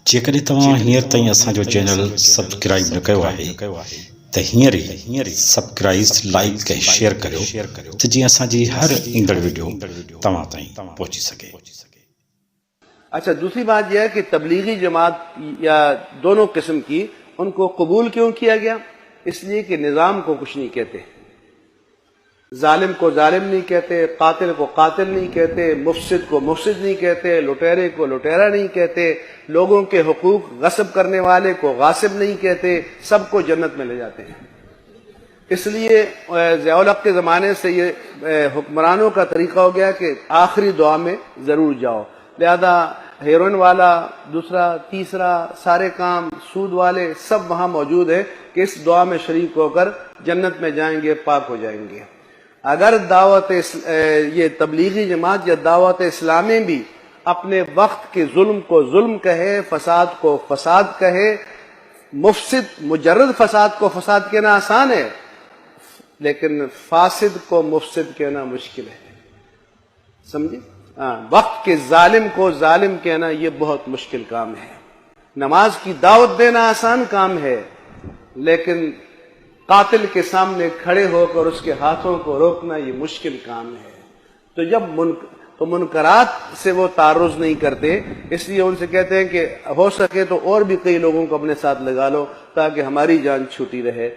जेकॾहिं तव्हां हींअर ताईं असांजो चैनल सब्सक्राइब न कयो आहे त हींअर ई सब्सक्राइब लाइक ऐं शेयर करियो त जीअं असांजी हर ईंदड़ वीडियो तव्हां ताईं पहुची सघे। अच्छा, दूसरी बात यह है कि तबलीगी जमात या दोनों किस्म की उनको कबूल क्यों किया गया? इसलिए कि निज़ाम को कुछ नहीं कहते, जालिम को जालिम नहीं कहते, कातिल को कातिल नहीं कहते, मुफसिद को मुफसिद नहीं कहते, लुटेरे को लुटेरा नहीं कहते, लोगों के हुकूक गस्ब करने वाले को गासिब नहीं कहते, सबको जन्नत में ले जाते हैं। इसलिए ज़ियाउल हक के ज़माने से ये हुक्मरानों का तरीका हो गया कि आखिरी दुआ में ज़रूर जाओ। लिहाजा हेरोइन वाला, दूसरा, तीसरा, सारे काम, सूद वाले सब वहाँ मौजूद है कि इस दुआ में शरीक होकर जन्नत में जाएंगे, पाक हो जाएंगे। अगर ये तबलीगी जमात या दावत इस्लामी भी अपने वक्त के जुल्म को जुल्म कहे, फसाद को फसाद कहे, मुफसिद मुजर्रद फसाद को फसाद कहना आसान है, लेकिन फासिद को मुफसिद कहना मुश्किल है। समझे? वक्त के जालिम को जालिम कहना ये बहुत मुश्किल काम है। नमाज की दावत देना आसान काम है, लेकिन कातिल के सामने खड़े होकर उसके हाथों को रोकना ये मुश्किल काम है। तो जब मुनकरात से वो तारुज़ नहीं करते, इसलिए उनसे कहते हैं कि हो सके तो और भी कई लोगों को अपने साथ लगा लो ताकि हमारी जान छूटी रहे।